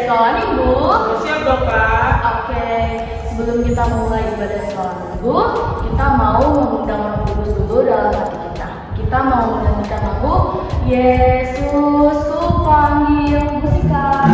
sekolah minggu? Siap dong, Kak. Oke, sebelum kita mulai ibadah sekolah minggu, kita mau mengundang Roh Kudus dulu dalam hati kita. Kita mau menyanyikan lagu Yesus ku panggil, musikan.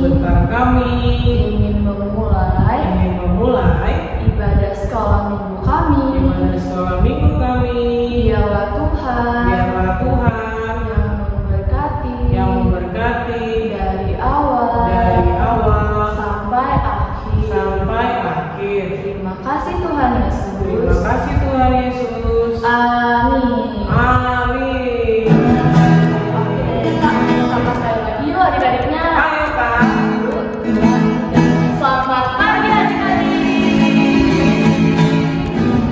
Sebentar kami ingin memulai ibadah sekolah minggu kami. Biarlah Tuhan yang memberkati dari awal sampai akhir. Terima kasih Tuhan Yesus. Amin. Oke, sama saya lagi yuk adik-adiknya. Ayo, Kak. Selamat pagi adik-adik.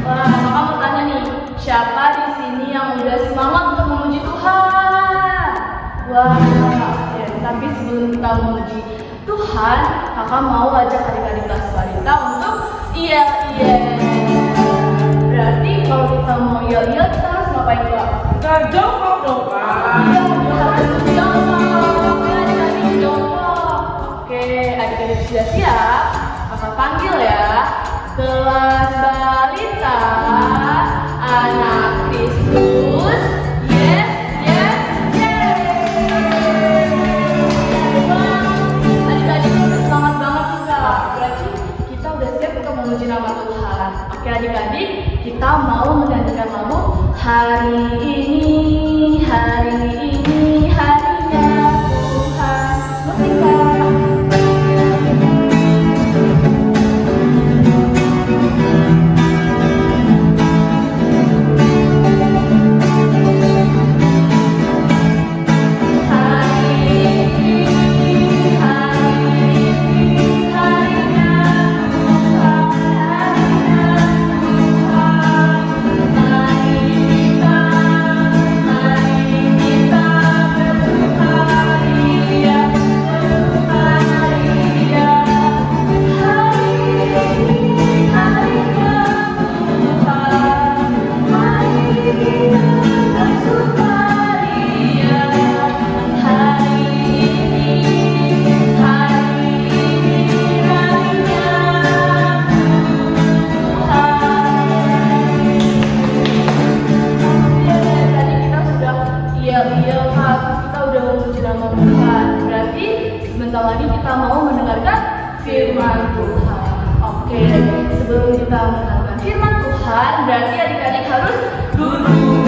Wah, maka mau tanya nih, siapa di sini yang udah semangat untuk memuji Tuhan? Wah, ya, tapi sebelum kita memuji Tuhan, kakak mau ajak adik-adik kelas wanita untuk iya. Berarti kalau kita mau iya, kita harus ngapain, Kak? Kita jongkok dong, Kak. Iya, harus jongkok. Adik-adik jongkok. Oke, adik-adik sudah siap? Kakak panggil ya. Kelas balita, anak Kristus. Yes. Wah, adik-adik udah semangat banget nih, Kak. Berarti kita udah siap untuk memuji nama Tuhan. Oke adik-adik, kita mau menyanyikan lagu hari ini harinya Tuhan. Musikan. Lagi kita mau mendengarkan firman Tuhan. Oke, sebelum kita mendengarkan firman Tuhan, berarti adik-adik harus duduk.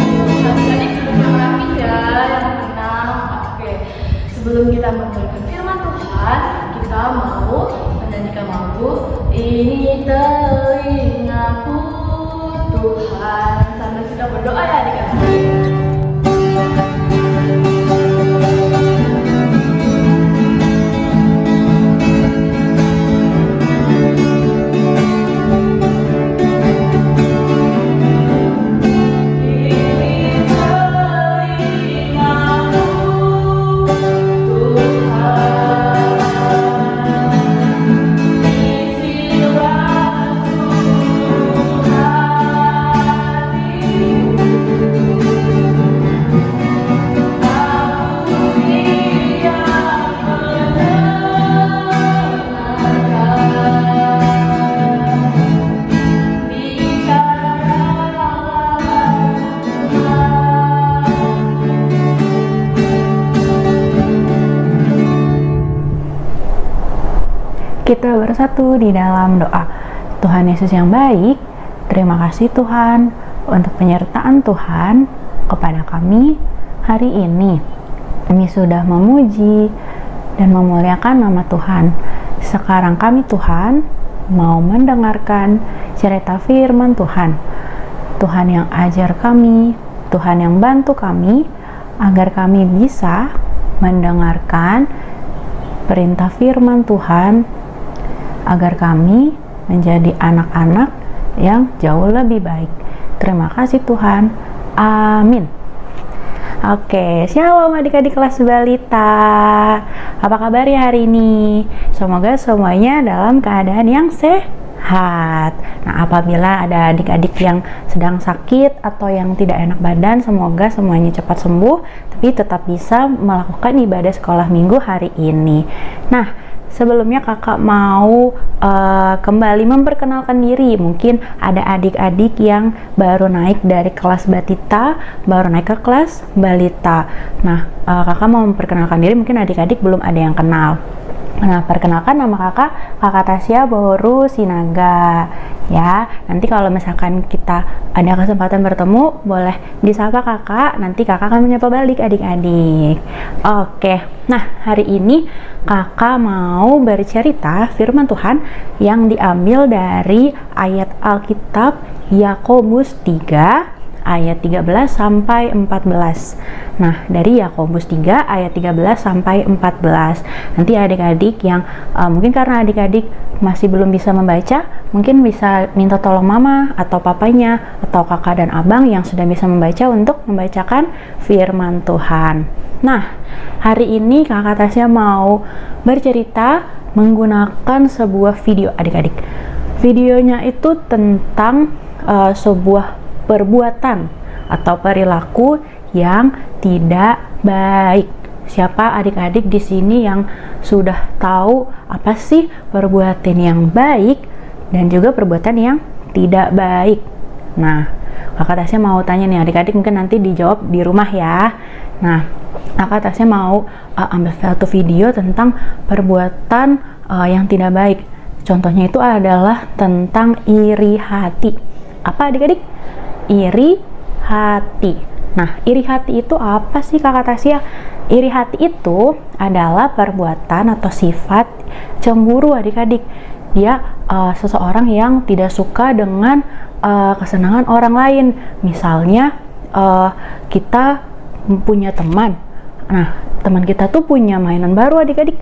Adik-adik duduk yang rapi ya, yang tenang. Oke, sebelum kita mendengarkan firman Tuhan, kita mau menyanyikan lagu Ini Telingaku Tuhan. Sambil kita berdoa ya adik-adik. Tuhan Kita bersatu di dalam doa. Tuhan Yesus yang baik, terima kasih Tuhan untuk penyertaan Tuhan kepada kami hari ini. Kami sudah memuji dan memuliakan nama Tuhan. Sekarang kami Tuhan mau mendengarkan cerita firman Tuhan. Tuhan yang ajar kami, Tuhan yang bantu kami agar kami bisa mendengarkan perintah firman Tuhan, agar kami menjadi anak-anak yang jauh lebih baik. Terima kasih Tuhan. Amin. Oke, shalom adik-adik kelas balita. Apa kabar ya hari ini? Semoga semuanya dalam keadaan yang sehat. Nah, apabila ada adik-adik yang sedang sakit atau yang tidak enak badan, semoga semuanya cepat sembuh, tapi tetap bisa melakukan ibadah sekolah minggu hari ini. Nah, sebelumnya kakak mau kembali memperkenalkan diri. Mungkin ada adik-adik yang baru naik dari kelas batita, baru naik ke kelas balita. Nah, kakak mau memperkenalkan diri, mungkin adik-adik belum ada yang kenal. Nah, perkenalkan nama kakak Tasya Boru Sinaga. Ya, nanti kalau misalkan kita ada kesempatan bertemu, boleh disapa kakak, nanti kakak akan menyapa balik adik-adik. Oke, nah hari ini kakak mau bercerita firman Tuhan yang diambil dari ayat Alkitab Yakobus 3 ayat 13 sampai 14. Nah, dari Yakobus 3 ayat 13 sampai 14. Nanti adik-adik yang mungkin karena adik-adik masih belum bisa membaca, mungkin bisa minta tolong mama atau papanya atau kakak dan abang yang sudah bisa membaca untuk membacakan firman Tuhan. Nah, hari ini kakak Tasya mau bercerita menggunakan sebuah video adik-adik. Videonya itu tentang sebuah perbuatan atau perilaku yang tidak baik. Siapa adik-adik di sini yang sudah tahu apa sih perbuatan yang baik dan juga perbuatan yang tidak baik? Nah, kakak Tasya mau tanya nih adik-adik, mungkin nanti dijawab di rumah ya. Nah, kakak Tasya mau ambil satu video tentang perbuatan yang tidak baik. Contohnya itu adalah tentang iri hati. Apa adik-adik? Iri hati. Nah, iri hati itu apa sih kakak Tasya? Iri hati itu adalah perbuatan atau sifat cemburu adik-adik. Dia seseorang yang tidak suka dengan kesenangan orang lain. Misalnya kita punya teman. Nah, teman kita tuh punya mainan baru adik-adik.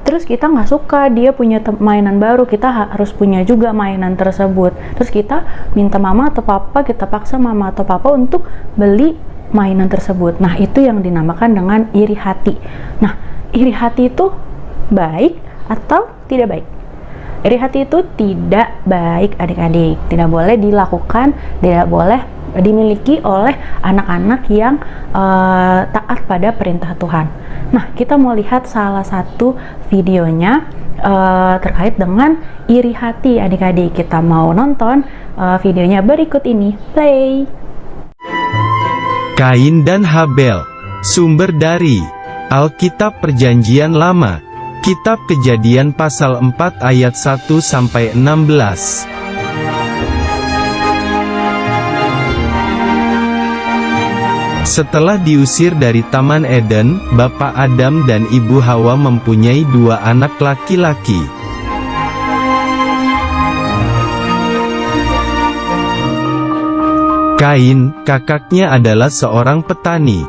Terus kita nggak suka dia punya mainan baru, kita harus punya juga mainan tersebut. Terus kita minta mama atau papa, kita paksa mama atau papa untuk beli mainan tersebut. Nah, itu yang dinamakan dengan iri hati. Nah, iri hati itu baik atau tidak baik? Iri hati itu tidak baik adik-adik. Tidak boleh dilakukan, tidak boleh dimiliki oleh anak-anak yang taat pada perintah Tuhan. Nah, kita mau lihat salah satu videonya terkait dengan iri hati adik-adik. Kita mau nonton videonya berikut ini. Play. Kain dan Habel. Sumber dari Alkitab Perjanjian Lama, Kitab Kejadian pasal 4 ayat 1 sampai 16. Setelah diusir dari Taman Eden, Bapak Adam dan Ibu Hawa mempunyai dua anak laki-laki. Kain, kakaknya adalah seorang petani.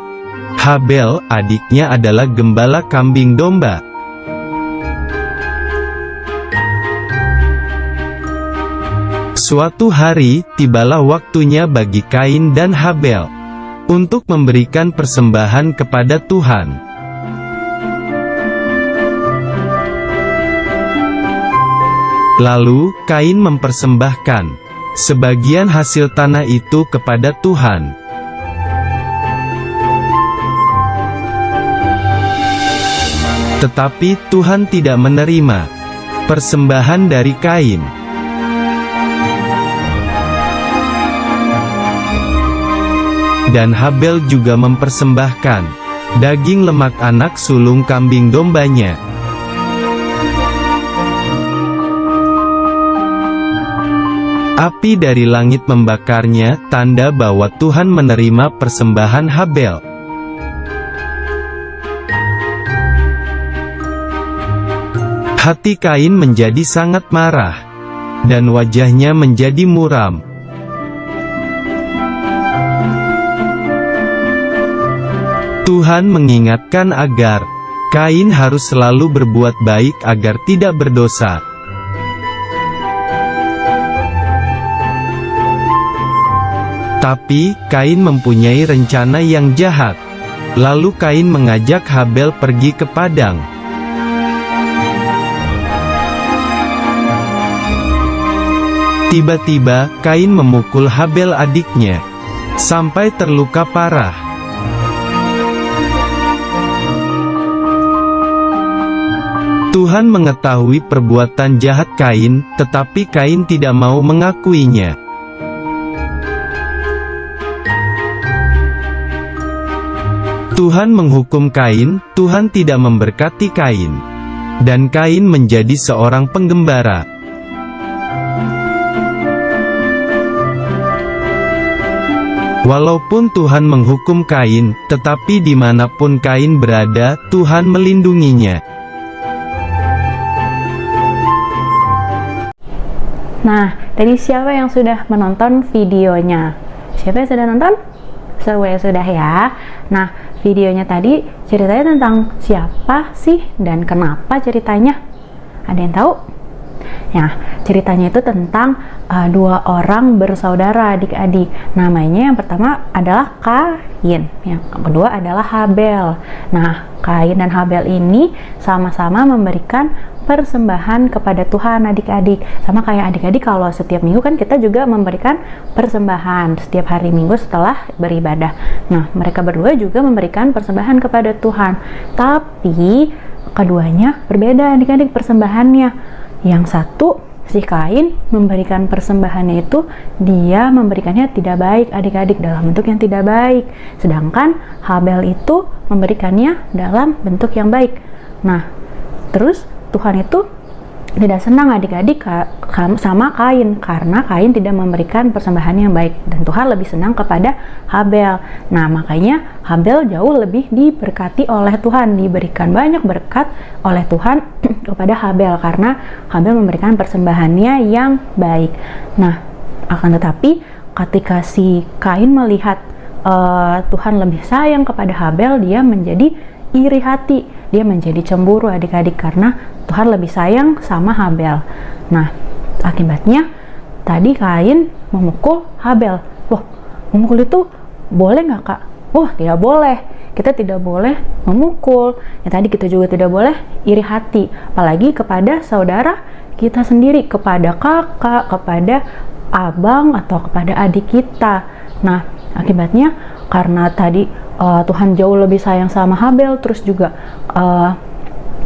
Habel, adiknya adalah gembala kambing domba. Suatu hari, tibalah waktunya bagi Kain dan Habel untuk memberikan persembahan kepada Tuhan. Lalu, Kain mempersembahkan sebagian hasil tanah itu kepada Tuhan. Tetapi Tuhan tidak menerima persembahan dari Kain. Dan Habel juga mempersembahkan daging lemak anak sulung kambing dombanya. Api dari langit membakarnya, tanda bahwa Tuhan menerima persembahan Habel. Hati Kain menjadi sangat marah, dan wajahnya menjadi muram. Tuhan mengingatkan agar Kain harus selalu berbuat baik agar tidak berdosa. Tapi, Kain mempunyai rencana yang jahat. Lalu Kain mengajak Habel pergi ke padang. Tiba-tiba, Kain memukul Habel adiknya, sampai terluka parah. Tuhan mengetahui perbuatan jahat Kain, tetapi Kain tidak mau mengakuinya. Tuhan menghukum Kain, Tuhan tidak memberkati Kain. Dan Kain menjadi seorang penggembara. Walaupun Tuhan menghukum Kain, tetapi dimanapun Kain berada, Tuhan melindunginya. Nah, tadi siapa yang sudah menonton videonya? Siapa yang sudah nonton? Sudah ya. Nah, videonya tadi ceritanya tentang siapa sih dan kenapa ceritanya? Ada yang tahu? Ya, ceritanya itu tentang dua orang bersaudara adik-adik. Namanya yang pertama adalah Kain, yang kedua adalah Habel. Nah, Kain dan Habel ini sama-sama memberikan persembahan kepada Tuhan adik-adik. Sama kayak adik-adik kalau setiap minggu kan kita juga memberikan persembahan setiap hari Minggu setelah beribadah. Nah, mereka berdua juga memberikan persembahan kepada Tuhan. Tapi keduanya berbeda adik-adik persembahannya. Yang satu, si Kain memberikan persembahannya itu, dia memberikannya tidak baik adik-adik, dalam bentuk yang tidak baik. Sedangkan Habel itu memberikannya dalam bentuk yang baik. Nah, terus Tuhan itu tidak senang adik-adik sama Kain, karena Kain tidak memberikan persembahan yang baik, dan Tuhan lebih senang kepada Habel. Nah, makanya Habel jauh lebih diberkati oleh Tuhan, diberikan banyak berkat oleh Tuhan kepada Habel, karena Habel memberikan persembahannya yang baik. Nah, akan tetapi ketika si Kain melihat Tuhan lebih sayang kepada Habel, dia menjadi iri hati, dia menjadi cemburu adik-adik karena Tuhan lebih sayang sama Habel. Nah, akibatnya tadi Kain memukul Habel. Loh, memukul itu boleh nggak, Kak? Oh, tidak boleh. Kita tidak boleh memukul. Ya, tadi kita juga tidak boleh iri hati, apalagi kepada saudara kita sendiri, kepada kakak, kepada abang, atau kepada adik kita. Nah, akibatnya karena tadi Tuhan jauh lebih sayang sama Habel, terus juga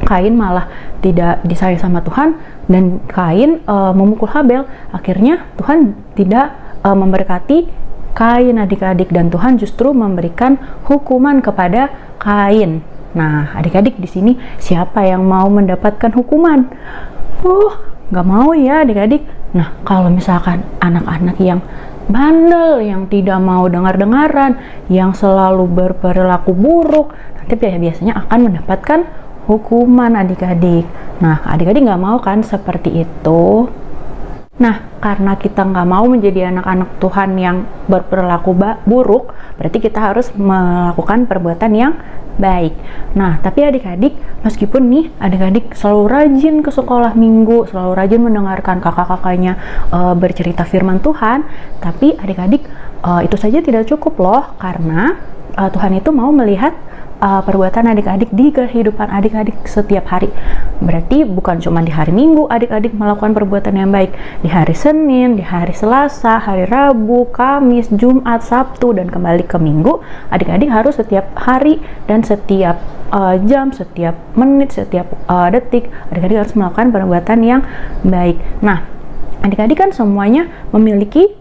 Kain malah tidak disayang sama Tuhan, dan Kain memukul Habel. Akhirnya Tuhan tidak memberkati Kain adik-adik, dan Tuhan justru memberikan hukuman kepada Kain. Nah, adik-adik di sini siapa yang mau mendapatkan hukuman? Nggak mau ya adik-adik. Nah, kalau misalkan anak-anak yang bandel, yang tidak mau dengar-dengaran, yang selalu berperilaku buruk, nanti biasanya akan mendapatkan hukuman adik-adik. Nah, adik-adik nggak mau kan seperti itu. Nah, karena kita nggak mau menjadi anak-anak Tuhan yang berperilaku buruk, berarti kita harus melakukan perbuatan yang baik. Nah, tapi adik-adik, meskipun nih adik-adik selalu rajin ke sekolah minggu, selalu rajin mendengarkan kakak-kakaknya bercerita firman Tuhan, tapi adik-adik itu saja tidak cukup loh, karena Tuhan itu mau melihat perbuatan adik-adik di kehidupan adik-adik setiap hari. Berarti bukan cuma di hari Minggu adik-adik melakukan perbuatan yang baik, di hari Senin, di hari Selasa, hari Rabu, Kamis, Jumat, Sabtu, dan kembali ke Minggu, adik-adik harus setiap hari dan setiap jam, setiap menit, setiap detik, adik-adik harus melakukan perbuatan yang baik. Nah, adik-adik kan semuanya memiliki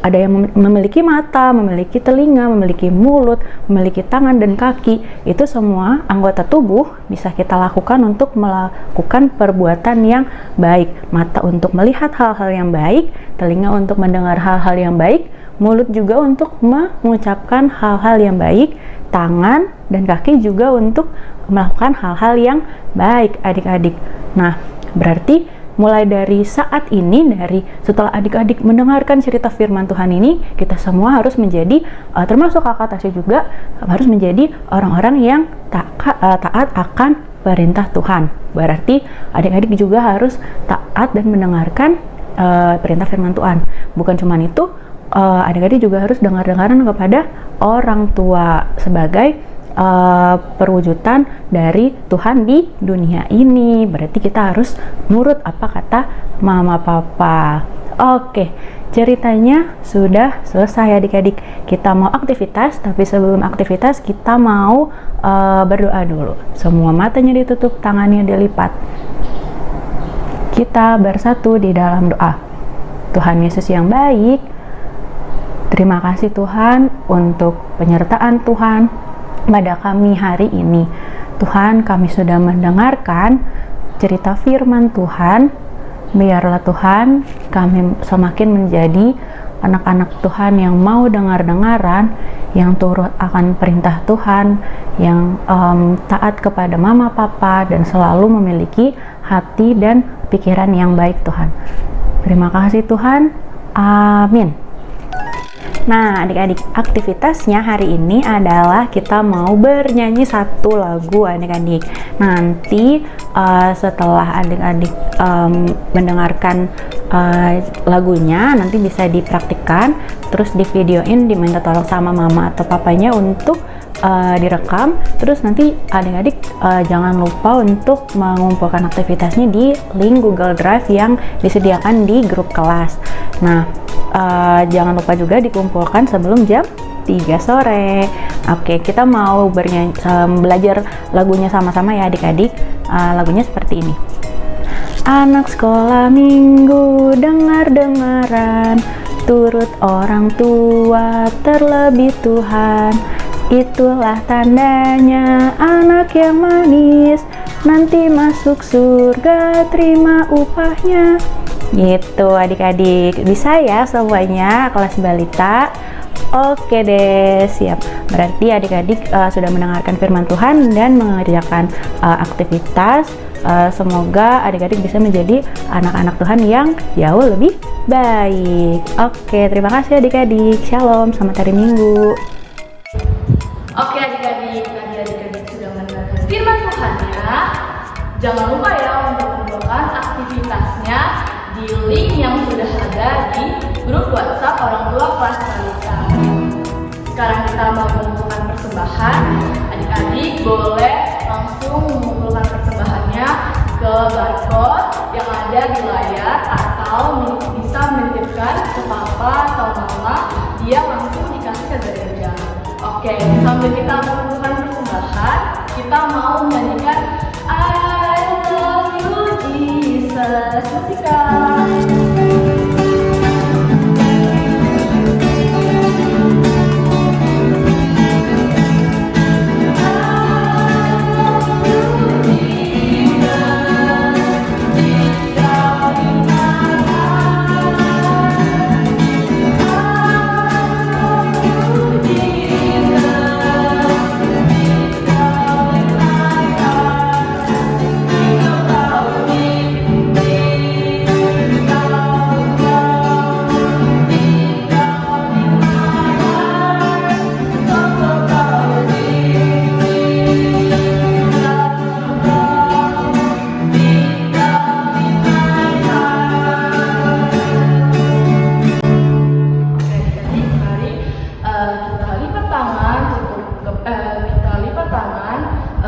ada yang memiliki mata, memiliki telinga, memiliki mulut, memiliki tangan dan kaki. Itu semua anggota tubuh bisa kita lakukan untuk melakukan perbuatan yang baik. Mata untuk melihat hal-hal yang baik, telinga untuk mendengar hal-hal yang baik, mulut juga untuk mengucapkan hal-hal yang baik, tangan dan kaki juga untuk melakukan hal-hal yang baik, adik-adik. Nah, berarti mulai dari saat ini, setelah adik-adik mendengarkan cerita firman Tuhan ini, kita semua harus menjadi, termasuk kakak Tasya juga, harus menjadi orang-orang yang taat akan perintah Tuhan. Berarti adik-adik juga harus taat dan mendengarkan perintah firman Tuhan. Bukan cuma itu, adik-adik juga harus dengar-dengaran kepada orang tua sebagai perwujudan dari Tuhan di dunia ini. Berarti kita harus nurut apa kata mama papa. Oke, ceritanya sudah selesai adik-adik. Kita mau aktivitas, tapi sebelum aktivitas kita mau berdoa dulu. Semua matanya ditutup, tangannya dilipat. Kita bersatu di dalam doa. Tuhan Yesus yang baik, terima kasih Tuhan untuk penyertaan Tuhan pada kami hari ini. Tuhan, kami sudah mendengarkan cerita firman Tuhan. Biarlah Tuhan kami semakin menjadi anak-anak Tuhan yang mau dengar-dengaran, yang turut akan perintah Tuhan, yang taat kepada mama papa, dan selalu memiliki hati dan pikiran yang baik Tuhan. Terima kasih Tuhan. Amin. Nah, adik-adik, aktivitasnya hari ini adalah kita mau bernyanyi satu lagu adik-adik. Nanti setelah adik-adik mendengarkan lagunya, nanti bisa dipraktikkan, terus di videoin, diminta tolong sama mama atau papanya untuk direkam. Terus nanti adik-adik jangan lupa untuk mengumpulkan aktivitasnya di link Google Drive yang disediakan di grup kelas. Nah, jangan lupa juga dikumpulkan sebelum jam 3 sore. Oke, kita mau belajar lagunya sama-sama ya adik-adik. Lagunya seperti ini. Anak sekolah minggu dengar-dengaran, turut orang tua terlebih Tuhan. Itulah tandanya anak yang manis, nanti masuk surga terima upahnya. Gitu adik-adik, bisa ya semuanya kelas balita? Oke deh, siap. Berarti adik-adik sudah mendengarkan firman Tuhan dan mengerjakan aktivitas. Semoga adik-adik bisa menjadi anak-anak Tuhan yang jauh lebih baik. Oke, terima kasih adik-adik. Shalom, selamat hari Minggu. Oke adik-adik, tadi adik-adik sudah mendengarkan firman Tuhan ya. Jangan lupa ya untuk mengumpulkan aktivitasnya di link yang sudah ada di grup WhatsApp orang tua kelas balita. Sekarang kita mau mengumpulkan persembahan. Adik-adik boleh langsung mengumpulkan persembahannya ke barcode yang ada di layar, atau bisa menitipkan ke papa atau mama, dia langsung dikasih ke gereja. Oke, sambil kita mengumpulkan persembahan, kita mau menyanyikan I love you Jesus. Musikan.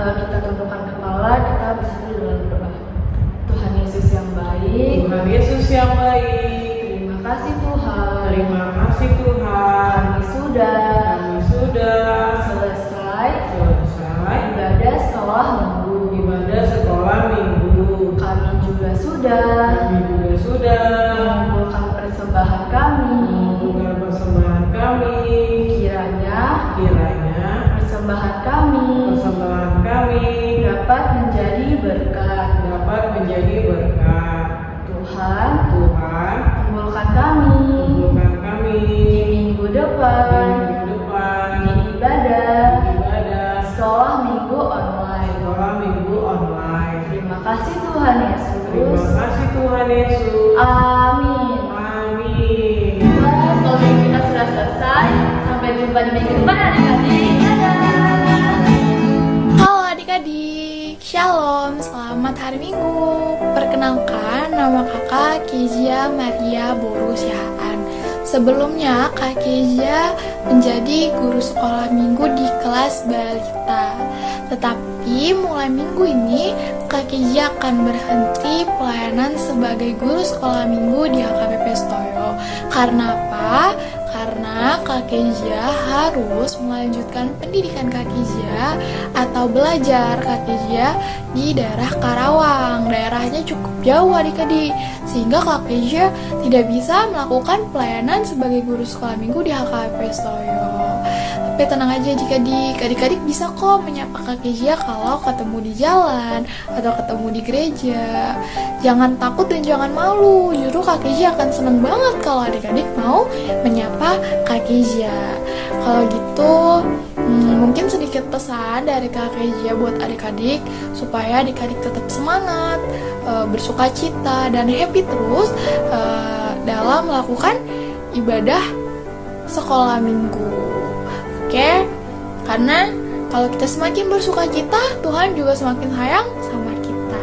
Kita tundukkan kepala, kita bersatu dalam doa. Tuhan Yesus yang baik, Tuhan Yesus yang baik, terima kasih Tuhan. terima kasih Tuhan. Kami sudah selesai ibadah sekolah minggu. Kami juga sudah mengumpulkan mengumpulkan persembahan kami. kami. Kiranya persembahan persembahan kami dapat menjadi berkat. Tuhan, kumpulkan kami di minggu depan di ibadah sekolah minggu online. Terima kasih Tuhan Yesus. Amin. Baik, kalau minggu kita sudah selesai. Sampai jumpa di minggu depan adik-adik. Dadah. Halo adik-adik, Shalom, selamat hari Minggu. Perkenalkan, nama kakak Kezia Maria Boru Sihaan. Sebelumnya, Kak Kezia menjadi guru sekolah minggu di kelas balita. Tetapi mulai minggu ini, Kak Kezia akan berhenti pelayanan sebagai guru sekolah minggu di HKBP Stoyo. Karena apa? Karena Kak Kezia harus melanjutkan pendidikan Kak Kezia atau belajar Kak Kezia di daerah Karawang. Daerahnya cukup jauh adik-adik, sehingga Kak Kezia tidak bisa melakukan pelayanan sebagai guru sekolah minggu di HKBP Stoyo. Tapi tenang aja adik-adik bisa kok menyapa Kak Kezia kalau ketemu di jalan atau ketemu di gereja. Jangan takut dan jangan malu, justru Kak Kezia akan seneng banget kalau adik-adik mau menyapa Kak Kezia. Kalau gitu, mungkin sedikit pesan dari Kak Kezia buat adik-adik supaya adik-adik tetap semangat, bersukacita dan happy terus dalam melakukan ibadah sekolah minggu. Oke, karena kalau kita semakin bersukacita, Tuhan juga semakin sayang sama kita.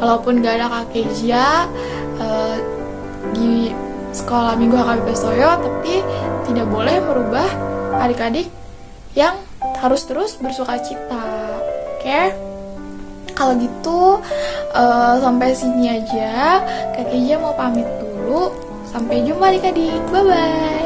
Walaupun gak ada Kak Kezia di sekolah minggu HKBP Stoyo, tapi tidak boleh merubah adik-adik yang harus terus bersukacita. Oke, kalau gitu sampai sini aja. Kak Kezia mau pamit dulu. Sampai jumpa adik-adik, bye-bye.